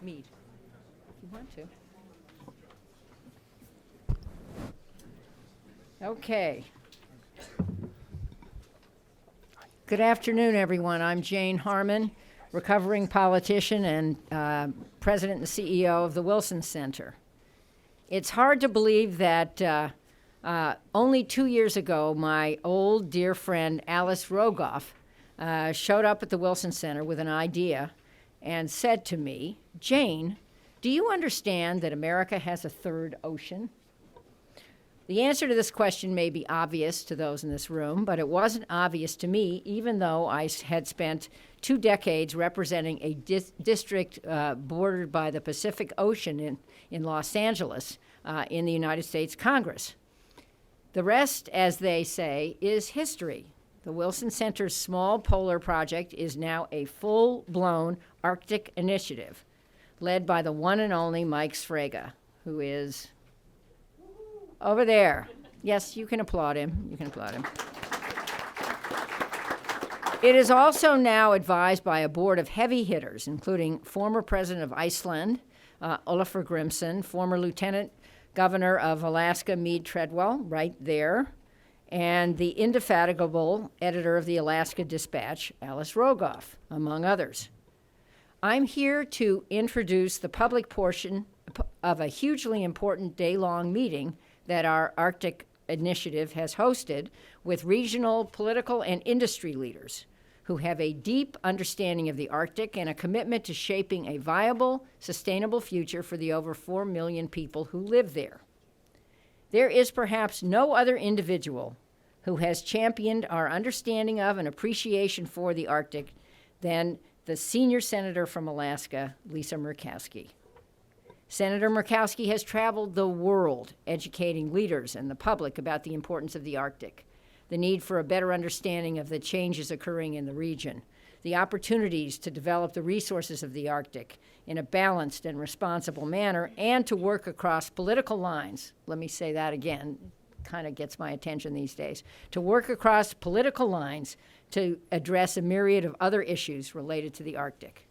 Mead, if you want to. Okay. Good afternoon, everyone. I'm Jane Harmon, recovering politician and president and CEO of the Wilson Center. It's hard to believe that only 2 years ago, my old dear friend Alice Rogoff showed up at the Wilson Center with an idea and said to me, "Jane, do you understand that America has a third ocean?" The answer to this question may be obvious to those in this room, but it wasn't obvious to me, even though I had spent 2 decades representing a district bordered by the Pacific Ocean in Los Angeles in the United States Congress. The rest, as they say, is history. The Wilson Center's small polar project is now a full-blown Arctic initiative led by the one and only Mike Sfraga, who is over there. Yes, you can applaud him. You can applaud him. It is also now advised by a board of heavy hitters, including former president of Iceland, Olafur Grimsson, former lieutenant governor of Alaska, Mead Treadwell, right there, and the indefatigable editor of the Alaska Dispatch, Alice Rogoff, among others. I'm here to introduce the public portion of a hugely important day-long meeting that our Arctic initiative has hosted with regional, political, and industry leaders who have a deep understanding of the Arctic and a commitment to shaping a viable, sustainable future for the over 4 million people who live there. There is perhaps no other individual who has championed our understanding of and appreciation for the Arctic than the senior senator from Alaska, Lisa Murkowski. Senator Murkowski has traveled the world educating leaders and the public about the importance of the Arctic, the need for a better understanding of the changes occurring in the region, the opportunities to develop the resources of the Arctic in a balanced and responsible manner, and to work across political lines. Let me say that again, kind of gets my attention these days. To work across political lines to address a myriad of other issues related to the Arctic.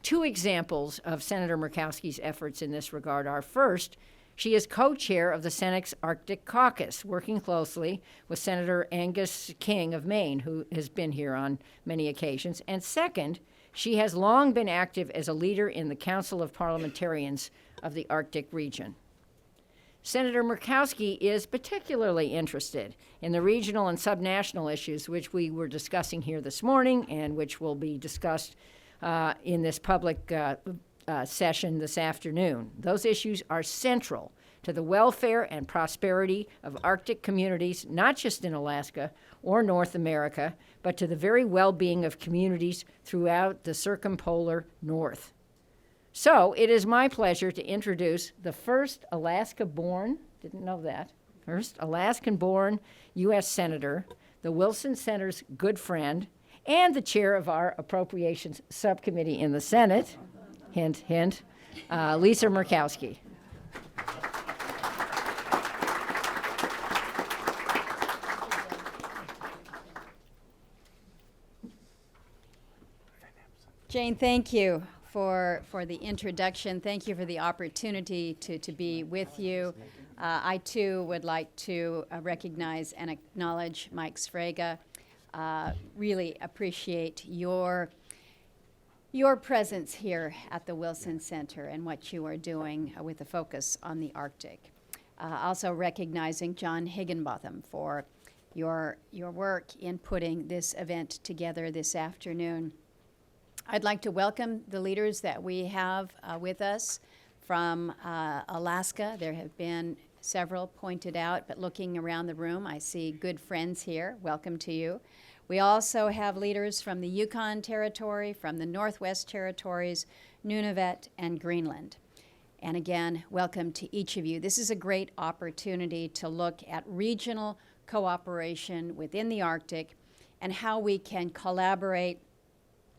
2 examples of Senator Murkowski's efforts in this regard are, first, she is co-chair of the Senate's Arctic Caucus, working closely with Senator Angus King of Maine, who has been here on many occasions. And second, she has long been active as a leader in the Council of Parliamentarians of the Arctic region. Senator Murkowski is particularly interested in the regional and subnational issues which we were discussing here this morning and which will be discussed in this public session this afternoon. Those issues are central to the welfare and prosperity of Arctic communities, not just in Alaska or North America, but to the very well-being of communities throughout the circumpolar North. So it is my pleasure to introduce the first Alaska-born, didn't know that, first Alaskan-born U.S. Senator, the Wilson Center's good friend, and the chair of our Appropriations Subcommittee in the Senate, hint, hint, Lisa Murkowski. Jane, thank you for the introduction. Thank you for the opportunity to be with you. I, too, would like to recognize and acknowledge Mike Sfraga. Really appreciate your presence here at the Wilson Center and what you are doing with a focus on the Arctic. Also recognizing John Higginbotham for your work in putting this event together this afternoon. I'd like to welcome the leaders that we have with us from Alaska. There have been several pointed out, but looking around the room, I see good friends here. Welcome to you. We also have leaders from the Yukon Territory, from the Northwest Territories, Nunavut, and Greenland. And again, welcome to each of you. This is a great opportunity to look at regional cooperation within the Arctic and how we can collaborate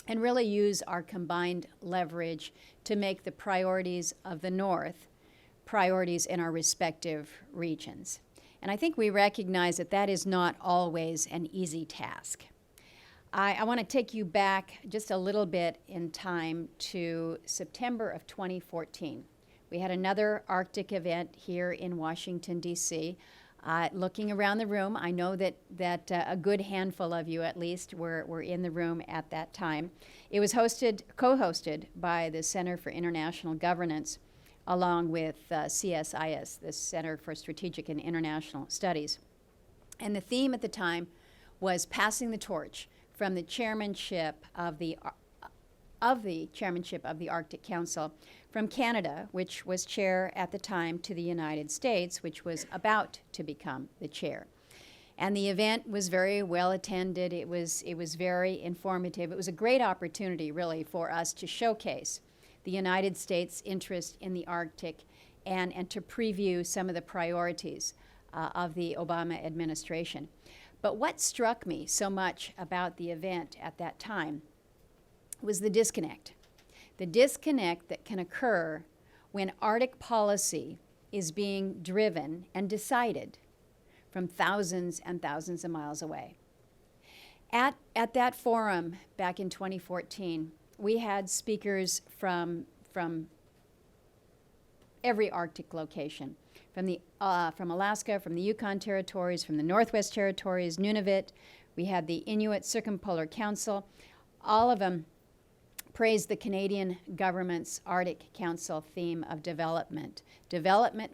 and really use our combined leverage to make the priorities of the North priorities in our respective regions. And I think we recognize that that is not always an easy task. I want to take you back just a little bit in time to September of 2014. We had another Arctic event here in Washington, D.C. Looking around the room, I know that a good handful of you at least were in the room at that time. It was co-hosted by the Center for International Governance along with CSIS, the Center for Strategic and International Studies. And the theme at the time was passing the torch from the chairmanship of the chairmanship of the Arctic Council from Canada, which was chair at the time, to the United States, which was about to become the chair. And the event was very well attended. It was very informative. It was a great opportunity, really, for us to showcase the United States' interest in the Arctic and to preview some of the priorities of the Obama administration. But what struck me so much about the event at that time was the disconnect that can occur when Arctic policy is being driven and decided from thousands and thousands of miles away. At that forum back in 2014, we had speakers from every Arctic location, from Alaska, from the Yukon Territories, from the Northwest Territories, Nunavut. We had the Inuit Circumpolar Council. All of them praised the Canadian government's Arctic Council theme of development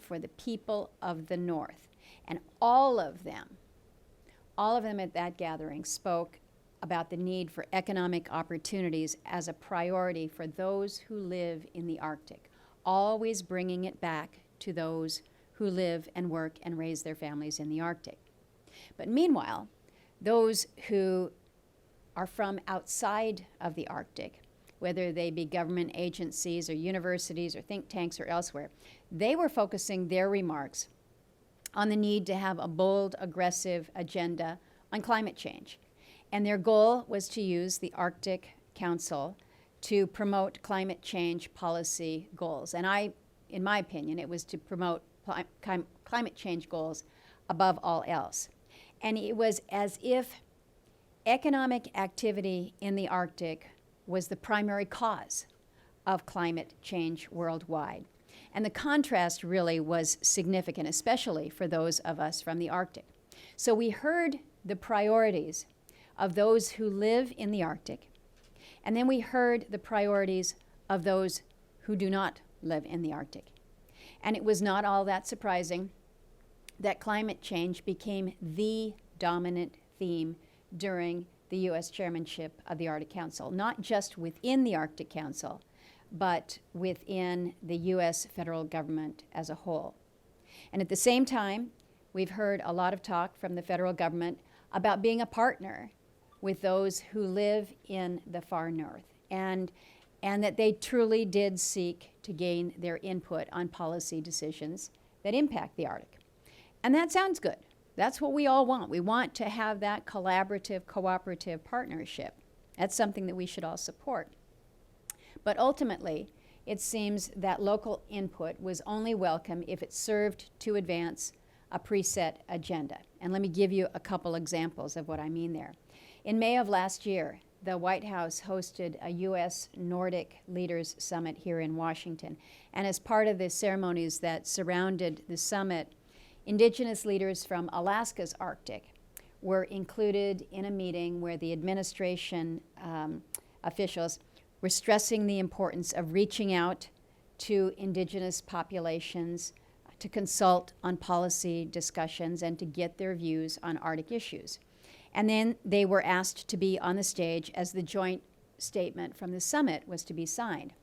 for the people of the North. And all of them at that gathering spoke about the need for economic opportunities as a priority for those who live in the Arctic, always bringing it back to those who live and work and raise their families in the Arctic. But meanwhile, those who are from outside of the Arctic, whether they be government agencies or universities or think tanks or elsewhere, they were focusing their remarks on the need to have a bold, aggressive agenda on climate change. And their goal was to use the Arctic Council to promote climate change policy goals. And in my opinion, it was to promote climate change goals above all else. And it was as if economic activity in the Arctic was the primary cause of climate change worldwide. And the contrast really was significant, especially for those of us from the Arctic. So we heard the priorities of those who live in the Arctic, and then we heard the priorities of those who do not live in the Arctic. And it was not all that surprising that climate change became the dominant theme during the U.S. chairmanship of the Arctic Council, not just within the Arctic Council, but within the U.S. federal government as a whole. And at the same time, we've heard a lot of talk from the federal government about being a partner with those who live in the far north, and that they truly did seek to gain their input on policy decisions that impact the Arctic. And that sounds good. That's what we all want. We want to have that collaborative, cooperative partnership. That's something that we should all support. But ultimately, it seems that local input was only welcome if it served to advance a preset agenda. And let me give you a couple examples of what I mean there. In May of last year, the White House hosted a U.S. Nordic Leaders Summit here in Washington. And as part of the ceremonies that surrounded the summit, Indigenous leaders from Alaska's Arctic were included in a meeting where the administration officials were stressing the importance of reaching out to Indigenous populations to consult on policy discussions and to get their views on Arctic issues. And then they were asked to be on the stage as the joint statement from the summit was to be signed.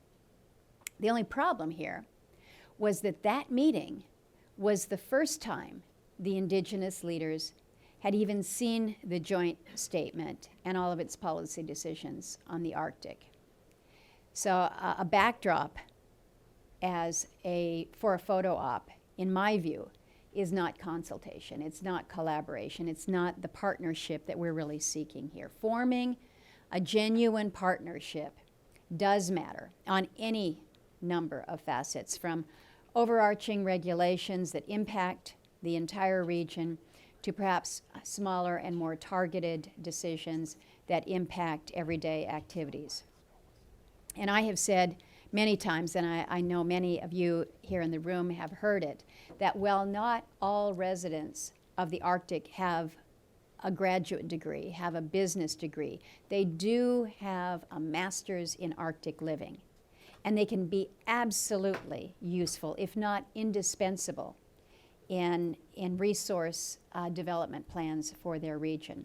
The only problem here was that meeting was the first time the Indigenous leaders had even seen the joint statement and all of its policy decisions on the Arctic. So a backdrop for a photo op, in my view, is not consultation, it's not collaboration, it's not the partnership that we're really seeking here. Forming a genuine partnership does matter on any number of facets, from overarching regulations that impact the entire region to perhaps smaller and more targeted decisions that impact everyday activities. And I have said many times, and I know many of you here in the room have heard it, that while not all residents of the Arctic have a graduate degree, have a business degree, they do have a master's in Arctic living. And they can be absolutely useful, if not indispensable, in resource development plans for their region.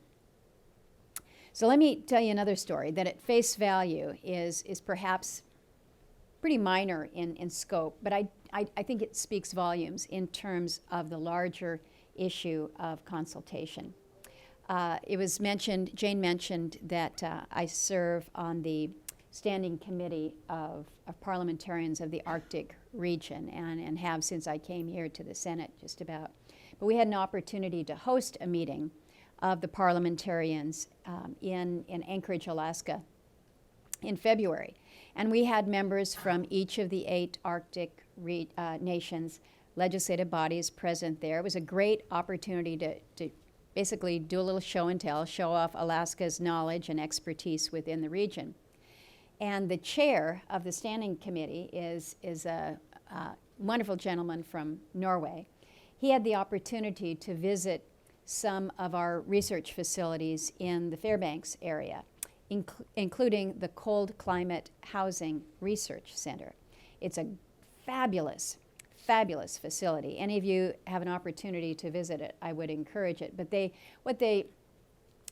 So let me tell you another story that at face value is perhaps pretty minor in scope, but I think it speaks volumes in terms of the larger issue of consultation. It was mentioned, Jane mentioned that I serve on the Standing Committee of Parliamentarians of the Arctic region and have since I came here to the Senate just about. But we had an opportunity to host a meeting of the parliamentarians in Anchorage, Alaska in February. And we had members from each of the 8 Arctic nations, legislative bodies present there. It was a great opportunity to basically do a little show and tell, show off Alaska's knowledge and expertise within the region. And the chair of the standing committee is a wonderful gentleman from Norway. He had the opportunity to visit some of our research facilities in the Fairbanks area, including the Cold Climate Housing Research Center. It's a fabulous, fabulous facility. Any of you have an opportunity to visit it, I would encourage it. But what they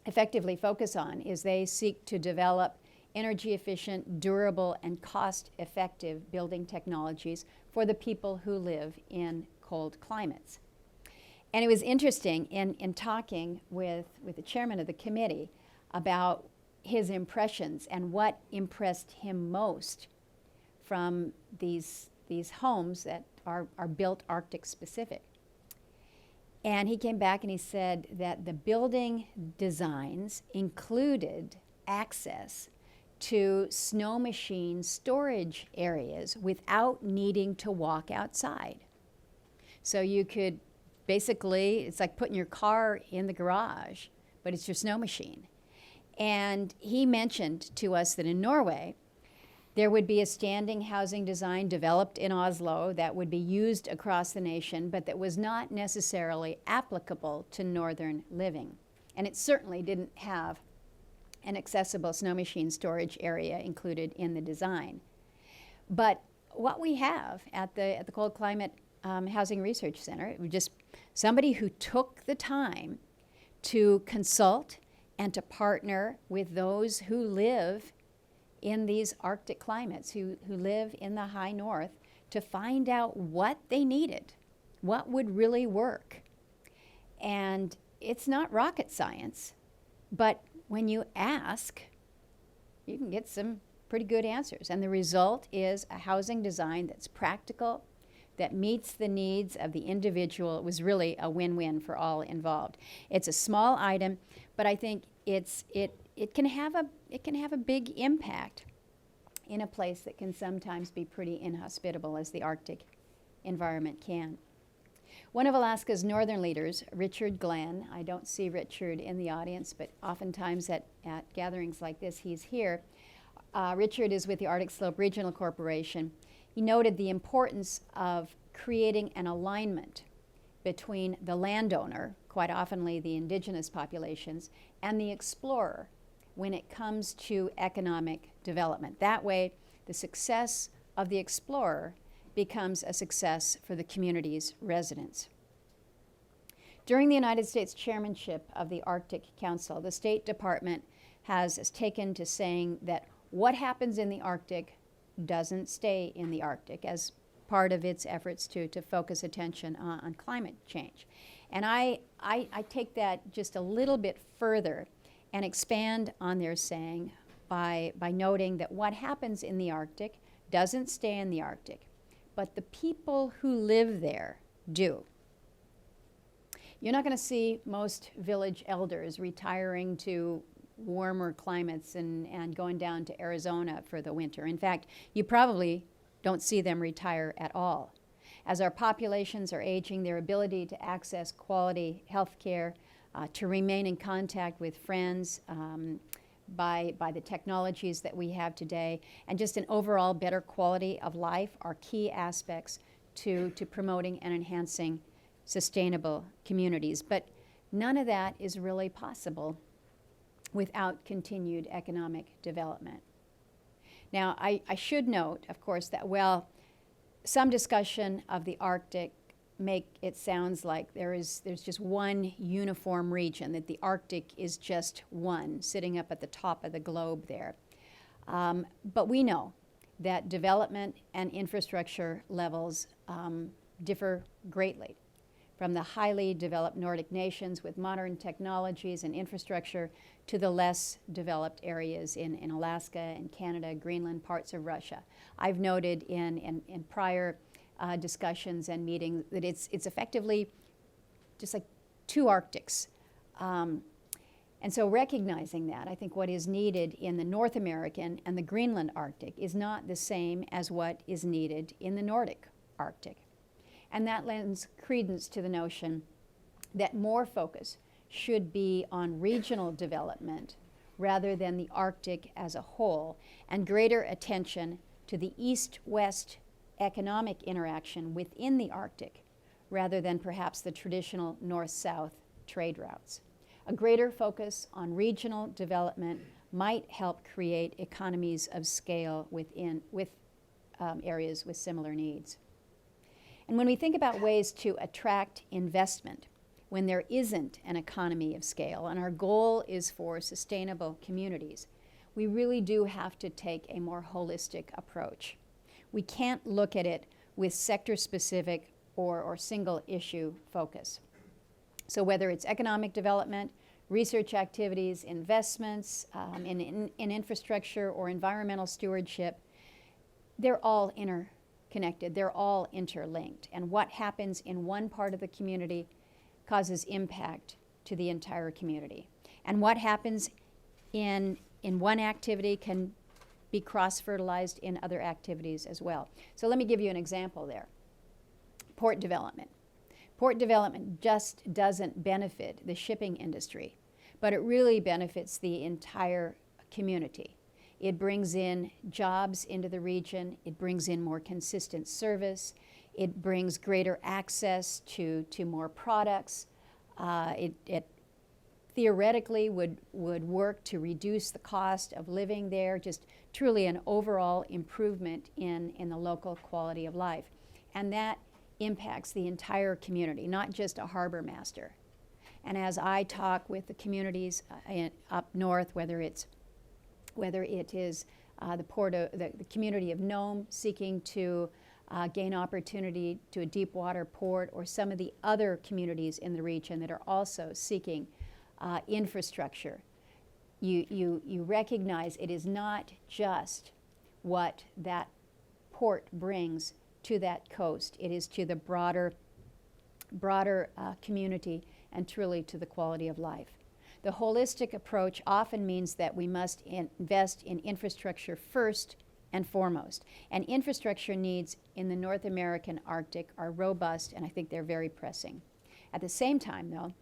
effectively focus on is they seek to develop energy efficient, durable, and cost-effective building technologies for the people who live in cold climates. And it was interesting in talking with the chairman of the committee about his impressions and what impressed him most from these homes that are built Arctic specific. And he came back and he said that the building designs included access to snow machine storage areas without needing to walk outside. So you could basically, it's like putting your car in the garage, but it's your snow machine. And he mentioned to us that in Norway, there would be a standing housing design developed in Oslo that would be used across the nation, but that was not necessarily applicable to northern living. And it certainly didn't have an accessible snow machine storage area included in the design. But what we have at the Cold Climate Housing Research Center, it was just somebody who took the time to consult and to partner with those who live in these Arctic climates, who live in the high north, to find out what they needed, what would really work. And it's not rocket science, but when you ask, you can get some pretty good answers. And the result is a housing design that's practical, that meets the needs of the individual. It was really a win-win for all involved. It's a small item, but I think it can have a big impact in a place that can sometimes be pretty inhospitable, as the Arctic environment can. One of Alaska's northern leaders, Richard Glenn, I don't see Richard in the audience, but oftentimes at gatherings like this, he's here. Richard is with the Arctic Slope Regional Corporation. He noted the importance of creating an alignment between the landowner, quite oftenly the indigenous populations, and the explorer when it comes to economic development. That way, the success of the explorer becomes a success for the community's residents. During the United States chairmanship of the Arctic Council, the State Department has taken to saying that what happens in the Arctic doesn't stay in the Arctic, as part of its efforts to focus attention on climate change. And I take that just a little bit further and expand on their saying by noting that what happens in the Arctic doesn't stay in the Arctic, but the people who live there do. You're not going to see most village elders retiring to warmer climates and going down to Arizona for the winter. In fact, you probably don't see them retire at all. As our populations are aging, their ability to access quality health care, to remain in contact with friends by the technologies that we have today, and just an overall better quality of life are key aspects to promoting and enhancing sustainable communities. But none of that is really possible without continued economic development. Now, I should note, of course, that while some discussion of the Arctic make it sounds like there's just one uniform region, that the Arctic is just one, sitting up at the top of the globe there. But we know that development and infrastructure levels differ greatly, from the highly developed Nordic nations with modern technologies and infrastructure to the less developed areas in Alaska and Canada, Greenland, parts of Russia. I've noted in prior discussions and meetings that it's effectively just like two Arctics. And so recognizing that, I think what is needed in the North American and the Greenland Arctic is not the same as what is needed in the Nordic Arctic. And that lends credence to the notion that more focus should be on regional development rather than the Arctic as a whole, and greater attention to the east-west economic interaction within the Arctic rather than perhaps the traditional north-south trade routes. A greater focus on regional development might help create economies of scale with areas with similar needs. And when we think about ways to attract investment when there isn't an economy of scale, and our goal is for sustainable communities, we really do have to take a more holistic approach. We can't look at it with sector-specific or single-issue focus. So whether it's economic development, research activities, investments in infrastructure or environmental stewardship, they're all interconnected, they're all interlinked. And what happens in one part of the community causes impact to the entire community. And what happens in one activity can be cross-fertilized in other activities as well. So let me give you an example there. Port development. Port development just doesn't benefit the shipping industry, but it really benefits the entire community. It brings in jobs into the region, it brings in more consistent service, it brings greater access to more products. It theoretically would work to reduce the cost of living there, just truly an overall improvement in the local quality of life. And that impacts the entire community, not just a harbor master. And as I talk with the communities up north, whether it is the community of Nome seeking to gain opportunity to a deep water port, or some of the other communities in the region that are also seeking infrastructure, you recognize it is not just what that port brings to that coast. It is to the broader community and truly to the quality of life. The holistic approach often means that we must invest in infrastructure first and foremost. And infrastructure needs in the North American Arctic are robust, and I think they're very pressing. At the same time, though,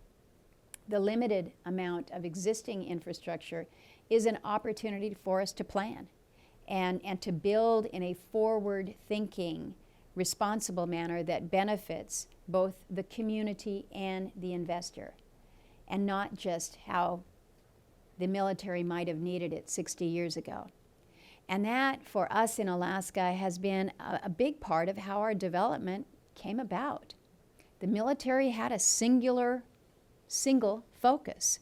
the limited amount of existing infrastructure is an opportunity for us to plan and to build in a forward-thinking, responsible manner that benefits both the community and the investor, and not just how the military might have needed it 60 years ago. And that, for us in Alaska, has been a big part of how our development came about. The military had a single focus,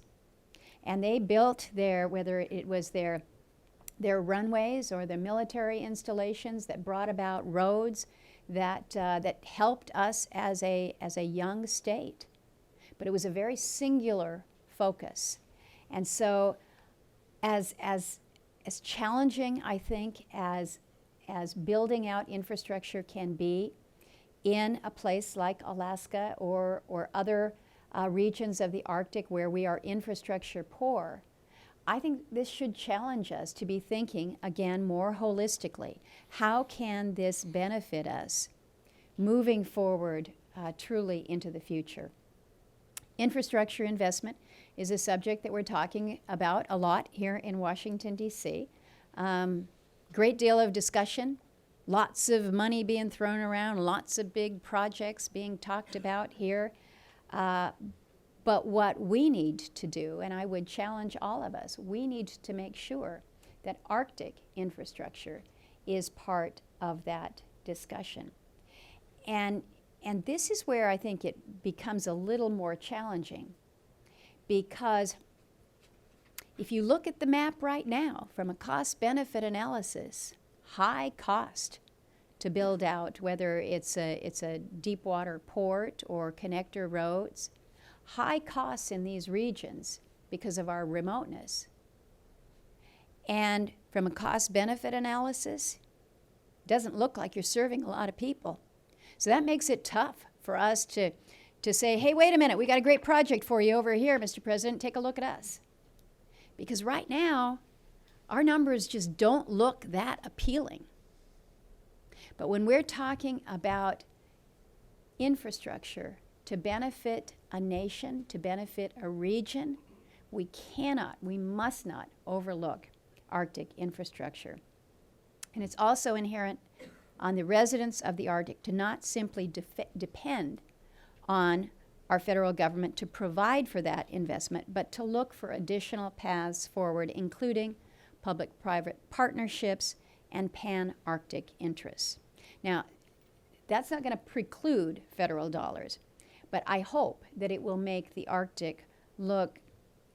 and they built whether it was their runways or their military installations that brought about roads that helped us as a young state. But it was a very singular focus. And so as challenging, I think, as building out infrastructure can be in a place like Alaska or other regions of the Arctic where we are infrastructure poor, I think this should challenge us to be thinking, again, more holistically. How can this benefit us moving forward truly into the future. Infrastructure investment is a subject that we're talking about a lot here in Washington, D.C. Great deal of discussion, lots of money being thrown around, lots of big projects being talked about here. But what we need to do, and I would challenge all of us, we need to make sure that Arctic infrastructure is part of that discussion. And this is where I think it becomes a little more challenging, because if you look at the map right now from a cost-benefit analysis, high cost to build out, whether it's a deep water port or connector roads, high costs in these regions because of our remoteness. And from a cost-benefit analysis, it doesn't look like you're serving a lot of people. So that makes it tough for us to say, hey, wait a minute, we got a great project for you over here, Mr. President, take a look at us. Because right now, our numbers just don't look that appealing. But when we're talking about infrastructure to benefit a nation, to benefit a region, we must not overlook Arctic infrastructure. And it's also inherent on the residents of the Arctic to not simply depend on our federal government to provide for that investment, but to look for additional paths forward, including public-private partnerships and pan-Arctic interests. Now, that's not going to preclude federal dollars, but I hope that it will make the Arctic look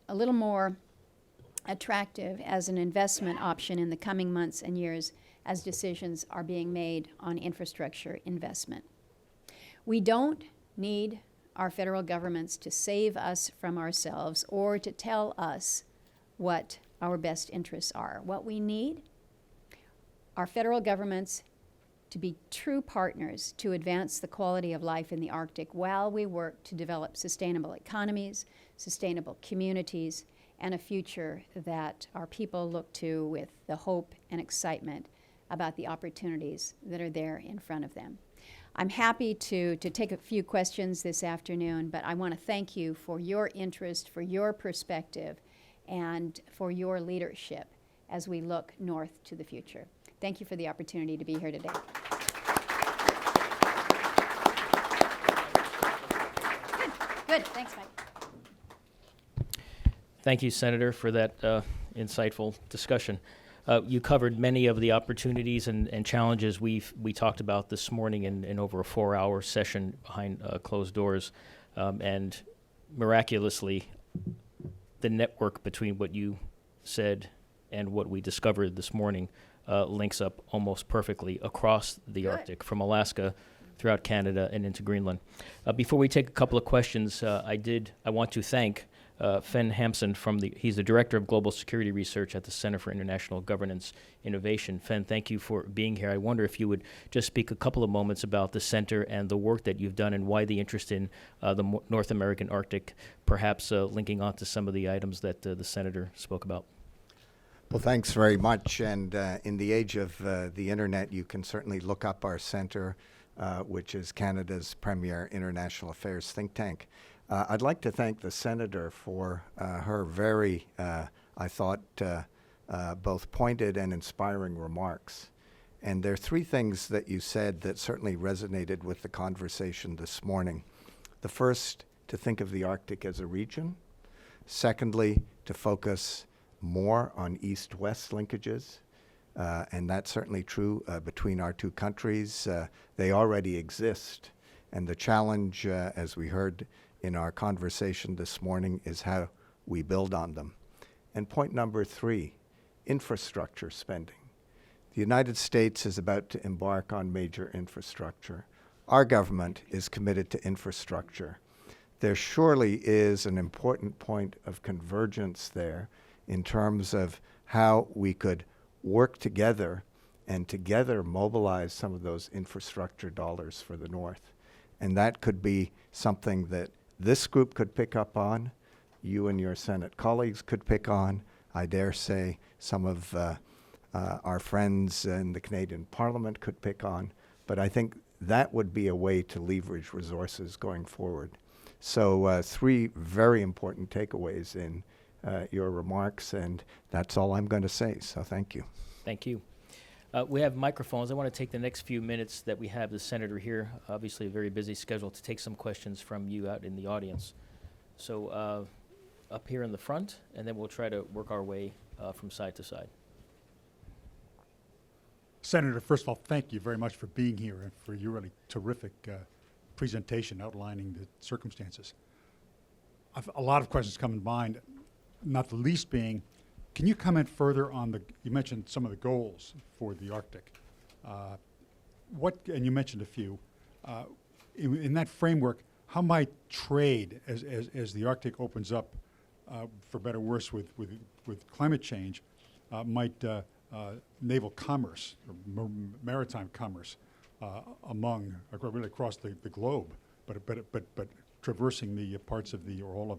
a little more attractive as an investment option in the coming months and years as decisions are being made on infrastructure investment. We don't need our federal governments to save us from ourselves or to tell us what our best interests are. What we need are federal governments to be true partners to advance the quality of life in the Arctic while we work to develop sustainable economies, sustainable communities, and a future that our people look to with the hope and excitement about the opportunities that are there in front of them. I'm happy to take a few questions this afternoon, but I want to thank you for your interest, for your perspective, and for your leadership as we look north to the future. Thank you for the opportunity to be here today. Good. Thanks, Mike. Thank you, Senator, for that insightful discussion. You covered many of the opportunities and challenges we talked about this morning in over a 4-hour session behind closed doors. And miraculously, the network between what you said and what we discovered this morning links up almost perfectly across the Arctic, from Alaska throughout Canada and into Greenland. Before we take a couple of questions, I want to thank Fen Hampson he's the Director of Global Security Research at the Center for International Governance Innovation. Fen, thank you for being here. I wonder if you would just speak a couple of moments about the center and the work that you've done and why the interest in the North American Arctic, perhaps linking on to some of the items that the Senator spoke about. Well, thanks very much. And in the age of the internet, you can certainly look up our center, which is Canada's premier international affairs think tank. I'd like to thank the Senator for her very, I thought, both pointed and inspiring remarks. And there are three things that you said that certainly resonated with the conversation this morning. The first, to think of the Arctic as a region. Secondly, to focus more on east-west linkages. And that's certainly true between our two countries. They already exist. And the challenge, as we heard in our conversation this morning, is how we build on them. And point number 3, infrastructure spending. The United States is about to embark on major infrastructure. Our government is committed to infrastructure. There surely is an important point of convergence there in terms of how we could work together and together mobilize some of those infrastructure dollars for the North. And that could be something that this group could pick up on, you and your Senate colleagues could pick on, I dare say some of our friends in the Canadian Parliament could pick on. But I think that would be a way to leverage resources going forward. So 3 very important takeaways in your remarks, and that's all I'm going to say. So thank you. Thank you. We have microphones. I want to take the next few minutes that we have the senator here, obviously a very busy schedule, to take some questions from you out in the audience. So up here in the front, and then we'll try to work our way from side to side. Senator, first of all, thank you very much for being here and for your really terrific presentation outlining the circumstances. A lot of questions come in mind, not the least being, can you comment further on you mentioned some of the goals for the Arctic. And you mentioned a few. In that framework, how might trade, as the Arctic opens up, for better or worse with climate change, might naval commerce or maritime commerce really across the globe, but traversing the parts of or all of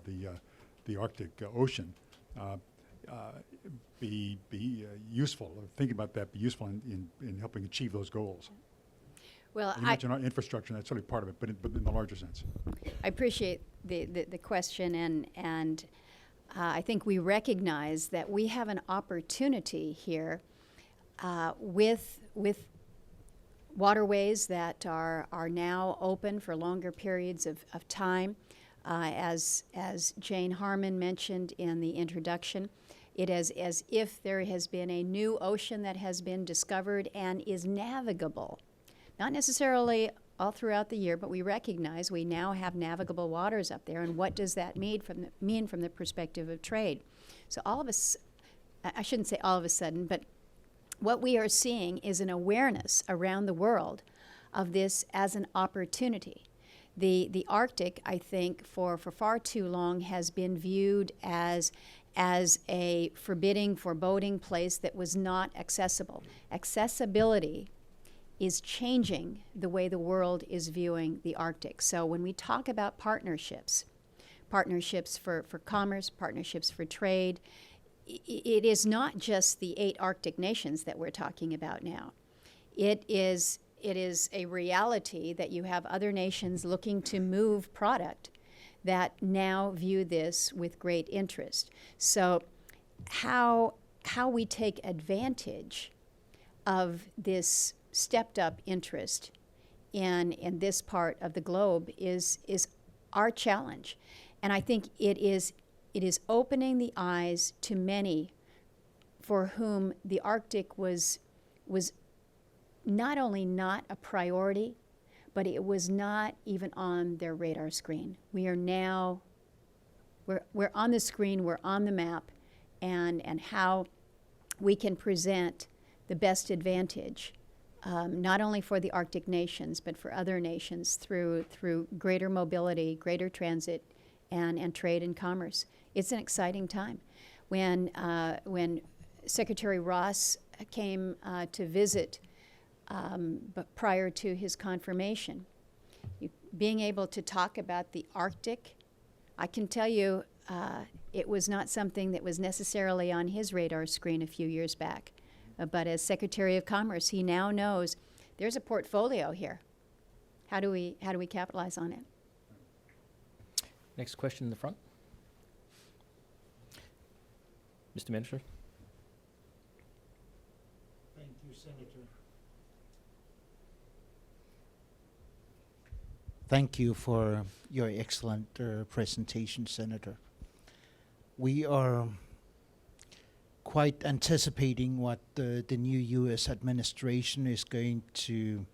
the Arctic Ocean, be useful? Thinking about that, be useful in helping achieve those goals. Well, You mentioned our infrastructure, and that's certainly part of it, but in the larger sense. I appreciate the question, and I think we recognize that we have an opportunity here with waterways that are now open for longer periods of time. As Jane Harmon mentioned in the introduction, it is as if there has been a new ocean that has been discovered and is navigable. Not necessarily all throughout the year, but we recognize we now have navigable waters up there, and what does that mean from the perspective of trade? So all of us, I shouldn't say all of a sudden, but what we are seeing is an awareness around the world of this as an opportunity. The Arctic, I think, for far too long has been viewed as a forbidding, foreboding place that was not accessible. Accessibility is changing the way the world is viewing the Arctic. So when we talk about partnerships for commerce, partnerships for trade, it is not just the 8 Arctic nations that we're talking about now. It is a reality that you have other nations looking to move product that now view this with great interest. So how we take advantage of this stepped up interest in this part of the globe is our challenge. And I think it is opening the eyes to many for whom the Arctic was not only not a priority, but it was not even on their radar screen. We are now, we're on the screen, we're on the map, and how we can present the best advantage, not only for the Arctic nations, but for other nations through greater mobility, greater transit, and trade and commerce. It's an exciting time. When Secretary Ross came to visit, but prior to his confirmation, being able to talk about the Arctic, I can tell you it was not something that was necessarily on his radar screen a few years back. But as Secretary of Commerce, he now knows there's a portfolio here. How do we capitalize on it? Next question in the front. Mr. Minister. Thank you, Senator. Thank you for your excellent presentation, Senator. We are quite anticipating what the new U.S. administration is going to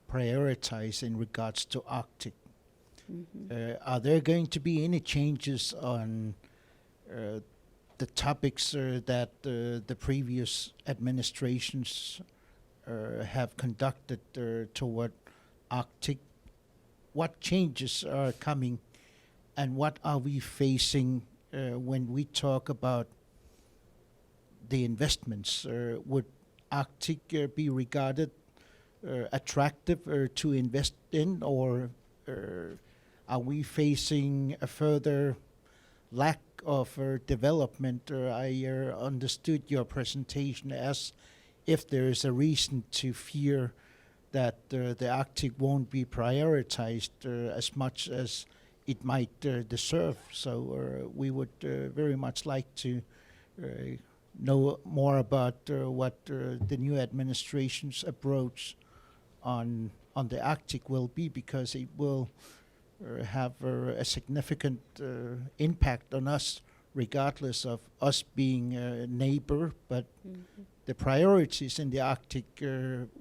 prioritize in regards to Arctic. Mm-hmm. Are there going to be any changes on the topics that the previous administrations have conducted toward Arctic? What changes are coming, and what are we facing when we talk about the investments? Would Arctic be regarded attractive to invest in, or are we facing a further lack of development? I understood your presentation as if there is a reason to fear that the Arctic won't be prioritized as much as it might deserve. So we would very much like to know more about what the new administration's approach on the Arctic will be, because it will have a significant impact on us, regardless of us being a neighbor. But the priorities in the Arctic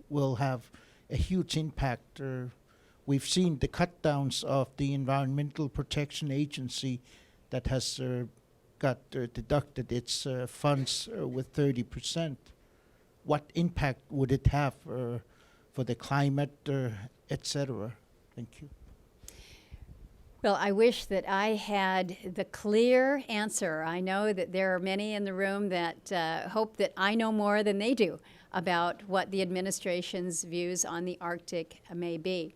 will have a huge impact. We've seen the cut downs of the Environmental Protection Agency that has got deducted its funds with 30%. What impact would it have for the climate, etc.? Thank you. Well, I wish that I had the clear answer. I know that there are many in the room that hope that I know more than they do about what the administration's views on the Arctic may be.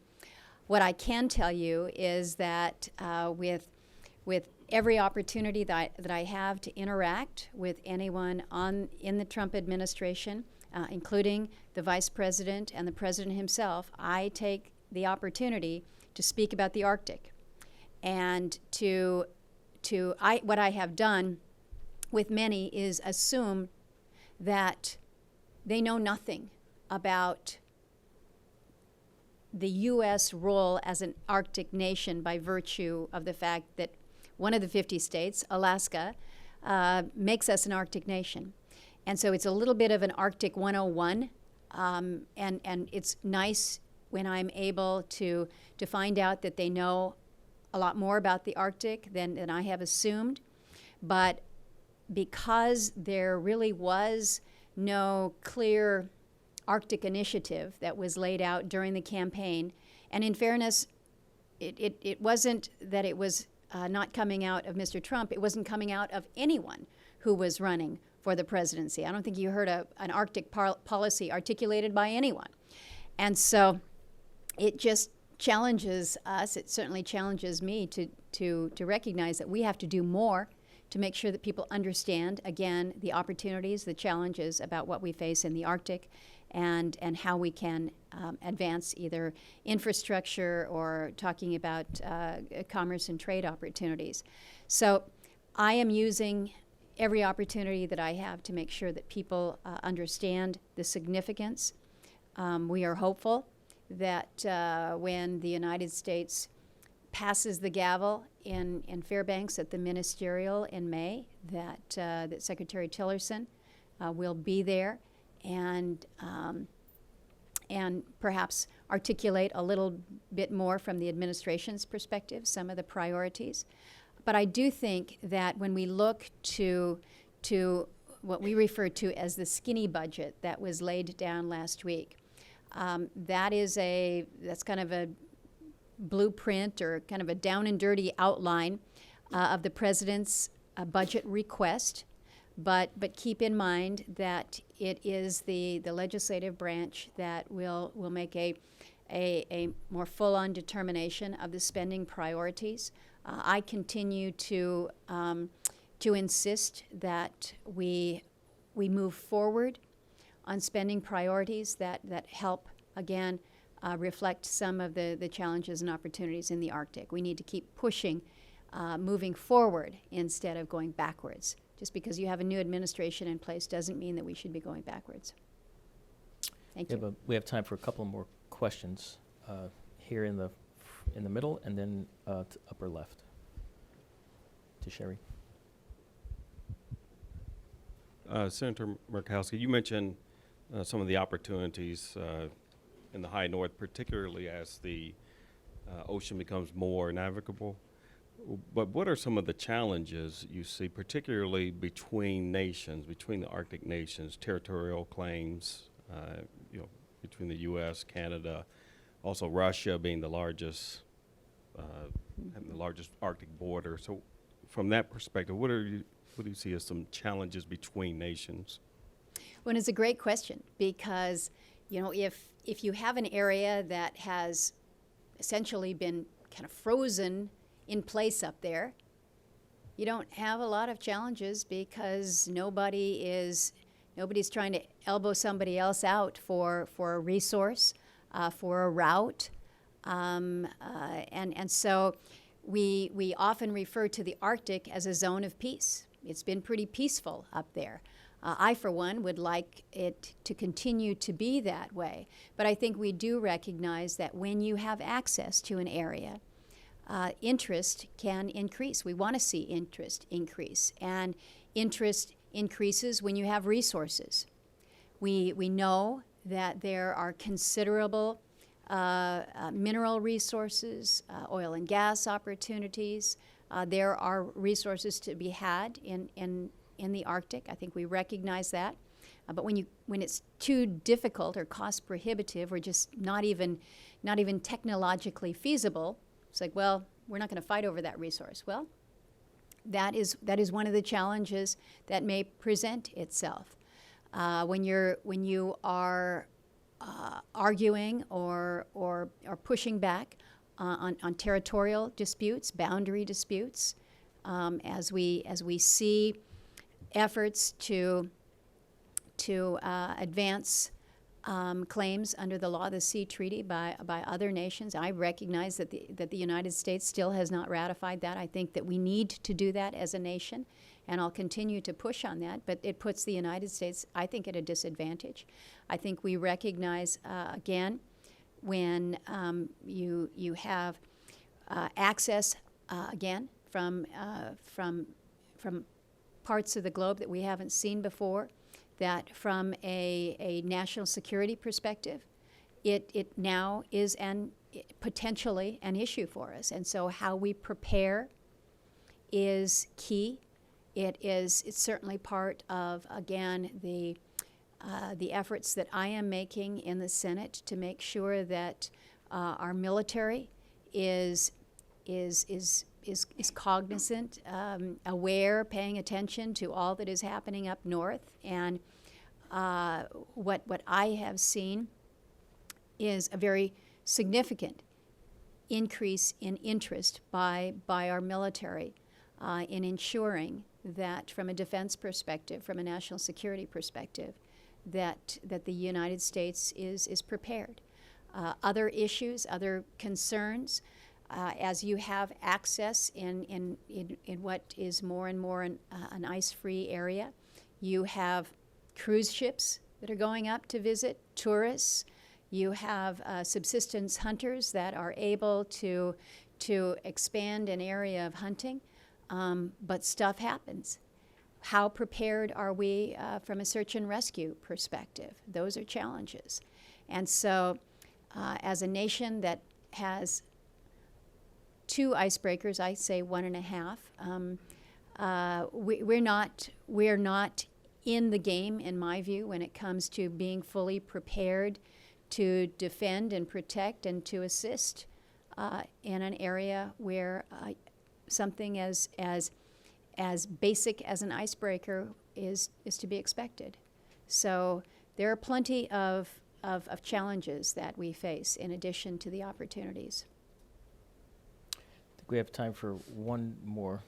What I can tell you is that with every opportunity that I have to interact with anyone in the Trump administration, including the Vice President and the President himself, I take the opportunity to speak about the Arctic. And what I have done with many is assume that they know nothing about the U.S. role as an Arctic nation by virtue of the fact that one of the 50 states, Alaska, makes us an Arctic nation. And so it's a little bit of an Arctic 101, and it's nice when I'm able to find out that they know a lot more about the Arctic than I have assumed. But because there really was no clear Arctic initiative that was laid out during the campaign, and in fairness, it wasn't that it was not coming out of Mr. Trump, it wasn't coming out of anyone who was running for the presidency. I don't think you heard an Arctic policy articulated by anyone. And so it just challenges us, it certainly challenges me to recognize that we have to do more to make sure that people understand, again, the opportunities, the challenges about what we face in the Arctic, and how we can advance either infrastructure or talking about commerce and trade opportunities. So I am using every opportunity that I have to make sure that people understand the significance. We are hopeful that when the United States passes the gavel in Fairbanks at the ministerial in May, that Secretary Tillerson will be there and perhaps articulate a little bit more from the administration's perspective some of the priorities. But I do think that when we look to what we refer to as the skinny budget that was laid down last week, that's kind of a blueprint or kind of a down and dirty outline of the president's budget request. But keep in mind that it is the legislative branch that will make a more full-on determination of the spending priorities. I continue to insist that we move forward on spending priorities that help, again, reflect some of the challenges and opportunities in the Arctic. We need to keep pushing, moving forward instead of going backwards. Just because you have a new administration in place doesn't mean that we should be going backwards. Thank you. We have time for a couple more questions here in the middle, and then to upper left. To Sherry. Senator Murkowski, you mentioned some of the opportunities in the high north, particularly as the ocean becomes more navigable. But what are some of the challenges you see, particularly between nations, between the Arctic nations, territorial claims, between the U.S., Canada, also Russia being the largest, having the largest Arctic border. So, from that perspective, what do you see as some challenges between nations? Well, it's a great question because, if you have an area that has essentially been kind of frozen in place up there, you don't have a lot of challenges because nobody's trying to elbow somebody else out for a resource. for a route. And so we often refer to the Arctic as a zone of peace. It's been pretty peaceful up there. I, for one, would like it to continue to be that way. But I think we do recognize that when you have access to an area, interest can increase. We want to see interest increase. And interest increases when you have resources. We know that there are considerable mineral resources, oil and gas opportunities. There are resources to be had in the Arctic. I think we recognize that. But when it's too difficult or cost prohibitive or just not even technologically feasible, it's like, well, we're not going to fight over that resource. Well, that is one of the challenges that may present itself when you are arguing or pushing back on territorial disputes, boundary disputes, as we see efforts to advance claims under the Law of the Sea Treaty by other nations. I recognize that the United States still has not ratified that. I think that we need to do that as a nation, and I'll continue to push on that, but it puts the United States, I think, at a disadvantage. I think we recognize, again, when you have access, again, from parts of the globe that we haven't seen before, that from a national security perspective, it now is potentially an issue for us. And so how we prepare is key. It's certainly part of, again, the efforts that I am making in the Senate to make sure that our military is cognizant, aware, paying attention to all that is happening up north. And what I have seen is a very significant increase in interest by our military in ensuring that from a defense perspective, from a national security perspective, that the United States is prepared. Other issues, other concerns, as you have access in what is more and more an ice-free area, you have cruise ships that are going up to visit tourists. You have subsistence hunters that are able to expand an area of hunting, but stuff happens. How prepared are we from a search and rescue perspective? Those are challenges. And so as a nation that has 2 icebreakers, I say 1.5, we're not in the game, in my view, when it comes to being fully prepared to defend and protect and to assist in an area where something as basic as an icebreaker is to be expected. So there are plenty of challenges that we face in addition to the opportunities. I think we have time for one more.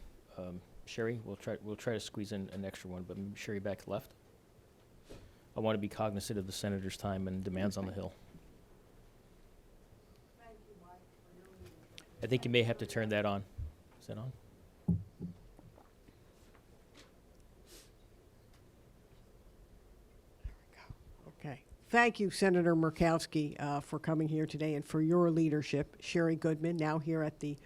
Sherry, we'll try to squeeze in an extra one, but maybe Sherry back left. I want to be cognizant of the senator's time and demands on the Hill. I think you may have to turn that on. Is that on? Okay. Thank you, Senator Murkowski, for coming here today and for your leadership. Sherry Goodman, now here at the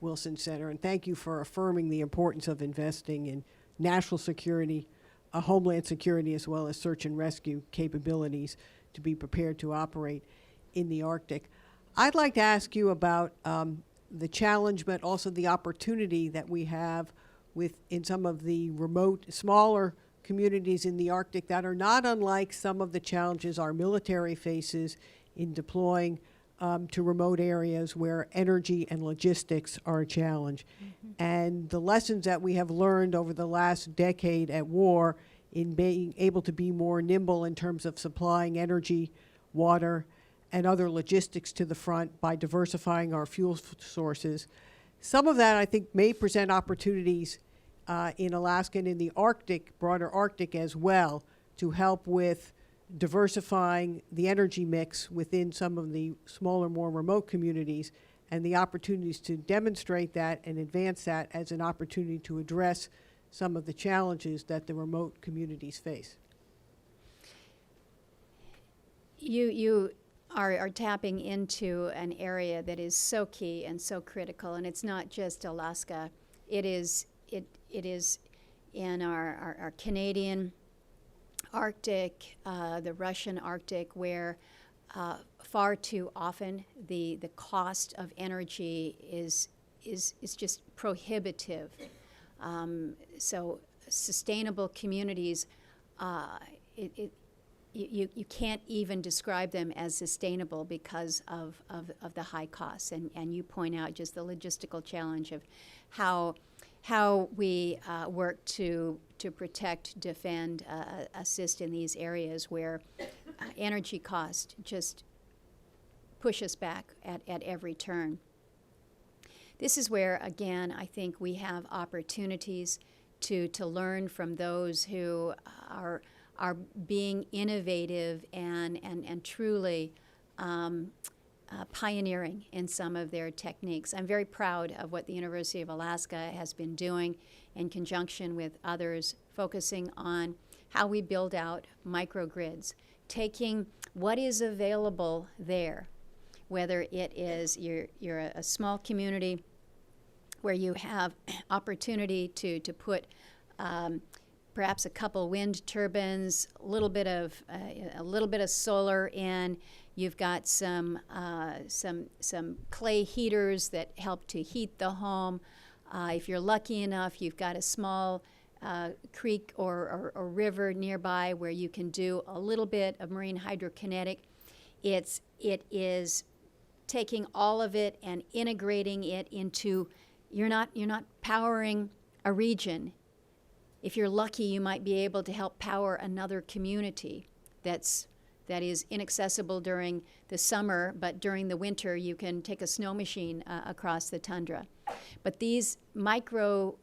Wilson Center, and thank you for affirming the importance of investing in national security, homeland security, as well as search and rescue capabilities to be prepared to operate in the Arctic. I'd like to ask you about the challenge, but also the opportunity that we have in some of the remote, smaller communities in the Arctic that are not unlike some of the challenges our military faces in deploying to remote areas where energy and logistics are a challenge. Mm-hmm. And the lessons that we have learned over the last decade at war in being able to be more nimble in terms of supplying energy, water, and other logistics to the front by diversifying our fuel sources. Some of that, I think, may present opportunities in Alaska and in the Arctic, broader Arctic as well, to help with diversifying the energy mix within some of the smaller, more remote communities, and the opportunities to demonstrate that and advance that as an opportunity to address some of the challenges that the remote communities face. You are tapping into an area that is so key and so critical, and it's not just Alaska. It is in our Canadian Arctic, the Russian Arctic, where far too often the cost of energy is just prohibitive. So sustainable communities, you can't even describe them as sustainable because of the high costs. And you point out just the logistical challenge of how we work to protect, defend, assist in these areas where energy cost just push us back at every turn. This is where, again, I think we have opportunities to learn from those who are being innovative and truly pioneering in some of their techniques. I'm very proud of what the University of Alaska has been doing in conjunction with others, focusing on how we build out microgrids, taking what is available there, whether it is you're a small community where you have opportunity to put perhaps a couple wind turbines, a little bit of solar in. You've got some clay heaters that help to heat the home. If you're lucky enough, you've got a small creek or river nearby where you can do a little bit of marine hydrokinetic. It is taking all of it and integrating it into. You're not powering a region. If you're lucky, you might be able to help power another community that is inaccessible during the summer, but during the winter you can take a snow machine across the tundra. But these micro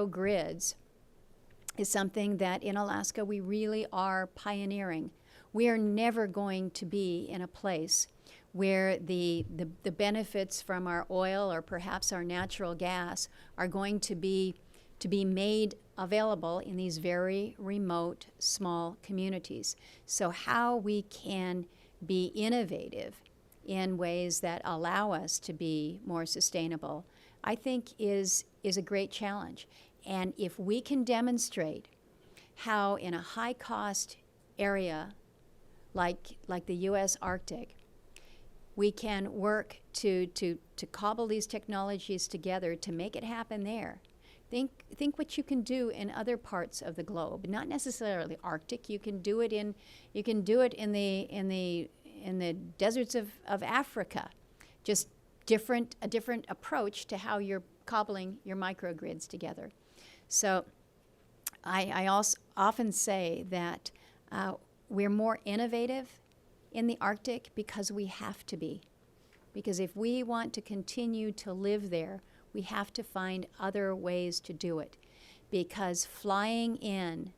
grids is something that in Alaska we really are pioneering. We are never going to be in a place where the benefits from our oil or perhaps our natural gas are going to be made available in these very remote, small communities. So how we can be innovative in ways that allow us to be more sustainable, I think is a great challenge. And if we can demonstrate how in a high-cost area like the U.S. Arctic, we can work to cobble these technologies together to make it happen there. Think what you can do in other parts of the globe, not necessarily Arctic. You can do it in the deserts of Africa. Just a different approach to how you're cobbling your microgrids together. So I also often say that we're more innovative in the Arctic because we have to be. Because if we want to continue to live there, we have to find other ways to do it. Because flying in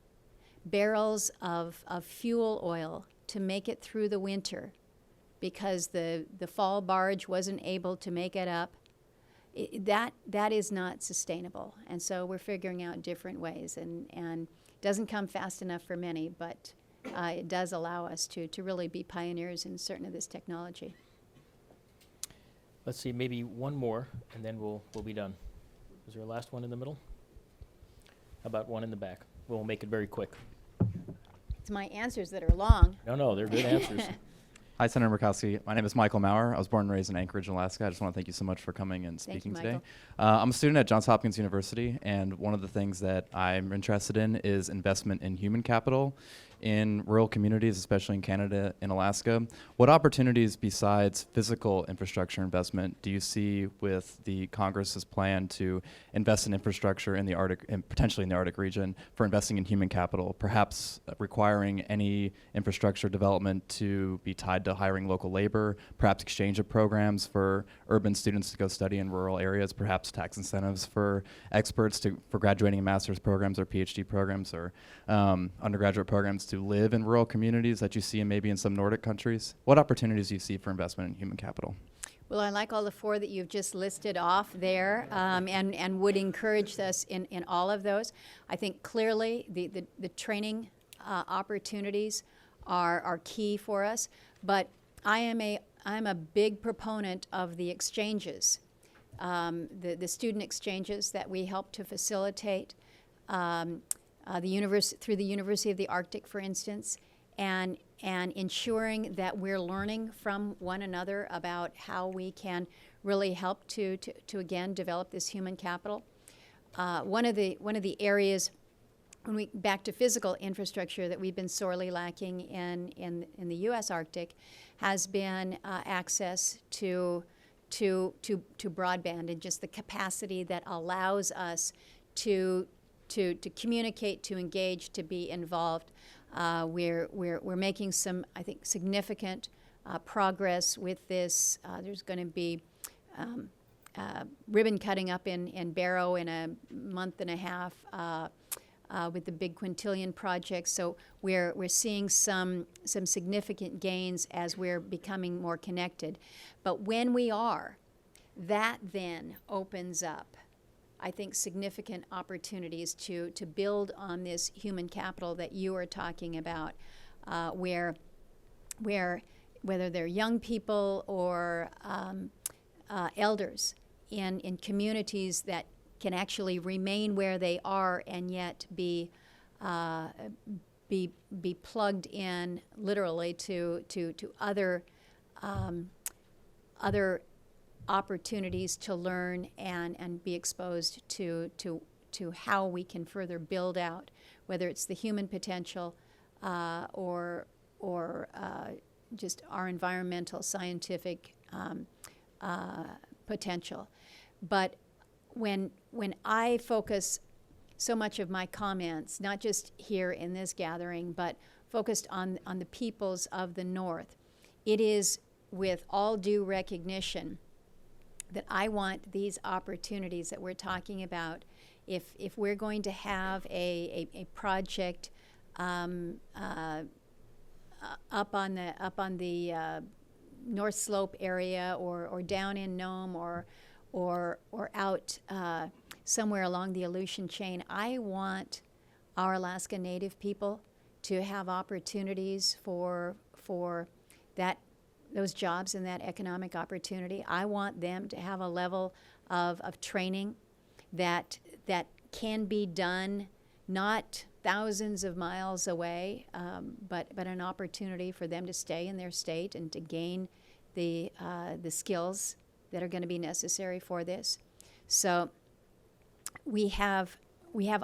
barrels of fuel oil to make it through the winter, because the fall barge wasn't able to make it up, that is not sustainable. And so we're figuring out different ways, and it doesn't come fast enough for many, but it does allow us to really be pioneers in certain of this technology. Let's see, maybe one more, and then we'll be done. Is there a last one in the middle? How about one in the back? We'll make it very quick. It's my answers that are long. No, they're good answers. Hi, Senator Murkowski. My name is Michael Maurer. I was born and raised in Anchorage, Alaska. I just want to thank you so much for coming and speaking today. I'm a student at Johns Hopkins University, and one of the things that I'm interested in is investment in human capital in rural communities, especially in Canada and Alaska. What opportunities besides physical infrastructure investment do you see with the Congress's plan to invest in infrastructure in the Arctic and potentially in the Arctic region for investing in human capital, perhaps requiring any infrastructure development to be tied to hiring local labor, perhaps exchange of programs for urban students to go study in rural areas, perhaps tax incentives for experts for graduating in master's programs or PhD programs or undergraduate programs to live in rural communities that you see in maybe in some Nordic countries? What opportunities do you see for investment in human capital? Well, I like all the 4 that you've just listed off there, and would encourage us in all of those. I think clearly the training opportunities are key for us, but I'm a big proponent of the exchanges, the student exchanges that we help to facilitate, through the University of the Arctic, for instance, and ensuring that we're learning from one another about how we can really help to again develop this human capital. One of the areas, when we back to physical infrastructure, that we've been sorely lacking in the U.S. Arctic, has been access to broadband, and just the capacity that allows us to communicate, to engage, to be involved. We're making some, I think, significant progress with this. There's going to be ribbon cutting up in Barrow in a month and a half with the big Quintillion project. So we're seeing some significant gains as we're becoming more connected. But when we are, that then opens up, I think, significant opportunities to build on this human capital that you are talking about, where whether they're young people or elders in communities that can actually remain where they are and yet be plugged in literally to other opportunities to learn and be exposed to how we can further build out, whether it's the human potential or just our environmental, scientific potential. But when I focus so much of my comments, not just here in this gathering, but focused on the peoples of the North, it is with all due recognition that I want these opportunities that we're talking about. If we're going to have a project up on the North Slope area or down in Nome or out somewhere along the Aleutian chain, I want our Alaska Native people to have opportunities for those jobs and that economic opportunity. I want them to have a level of training that can be done not thousands of miles away, but an opportunity for them to stay in their state and to gain the skills that are going to be necessary for this. So we have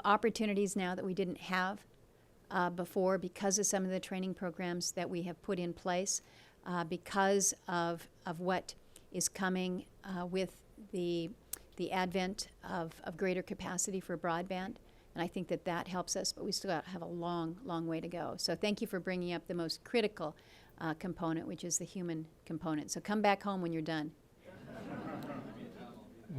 opportunities now that we didn't have before because of some of the training programs that we have put in place, because of what is coming with the advent of greater capacity for broadband. And I think that helps us, but we still have a long, long way to go. So thank you for bringing up the most critical component, which is the human component. So come back home when you're done.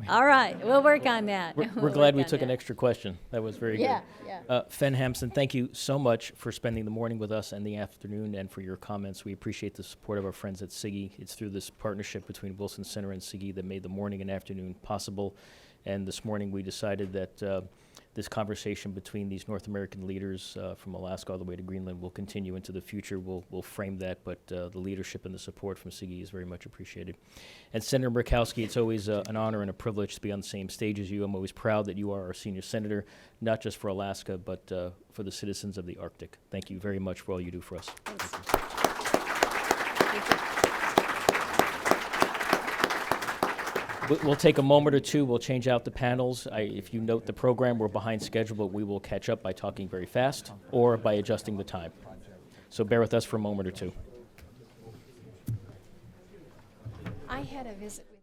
All right, we'll work on that. We're glad we took an extra question. That was very good. Yeah. Fen Hampson, thank you so much for spending the morning with us and the afternoon, and for your comments. We appreciate the support of our friends at SIGI. It's through this partnership between Wilson Center and SIGI that made the morning and afternoon possible. And this morning we decided that this conversation between these North American leaders from Alaska all the way to Greenland will continue into the future. We'll frame that, but the leadership and the support from SIGI is very much appreciated. And Senator Murkowski, it's always an honor and a privilege to be on the same stage as you. I'm always proud that you are our senior senator, not just for Alaska, but for the citizens of the Arctic. Thank you very much for all you do for us. We'll take a moment or two. We'll change out the panels. If you note the program, we're behind schedule, but we will catch up by talking very fast or by adjusting the time. So bear with us for a moment or two. I had a visit with